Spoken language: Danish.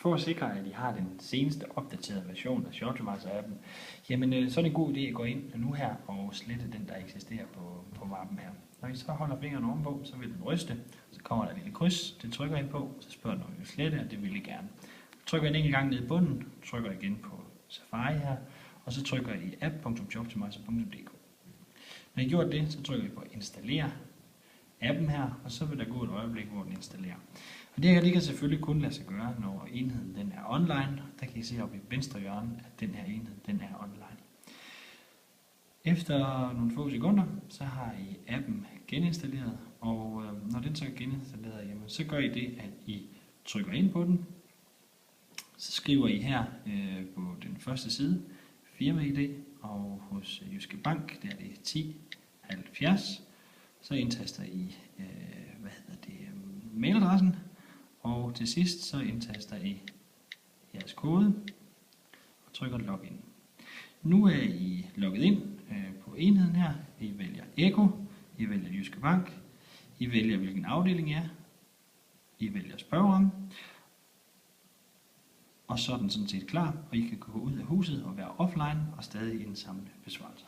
For at sikre, at I har den seneste opdaterede version af Shortmiser-appen, jamen så er det en god idé at gå ind nu her og slette den, der eksisterer på mappen her. Når I så holder fingeren ovenpå, så vil den ryste, så kommer der et lille kryds, det trykker I på, så spørger den, om I vil slette, og det vil I gerne. Trykker en enkelt gang ned i bunden, trykker igen på Safari her, og så trykker I app.shortmiser.dk. Når I gjort det, så trykker I på installere appen her, og så vil der gå et øjeblik, hvor den installerer. Og det her det kan selvfølgelig kun lade sig gøre, når enheden den er online. Der kan I se oppe i venstre hjørne, at den her enhed den er online. Efter nogle få sekunder, så har I appen geninstalleret, og når den så er geninstalleret, jamen, så gør I det, at I trykker ind på den. Så skriver I her på den første side, firma-ID, og hos Jyske Bank, der er det 1070. Så indtaster I mailadressen, og til sidst så indtaster I jeres kode og trykker login. Nu er I logget ind på enheden her. I vælger Echo, I vælger Jyske Bank, I vælger hvilken afdeling I er, I vælger spørgeramme, og så er den sådan set klar, og I kan gå ud af huset og være offline og stadig indsamle besvarelser.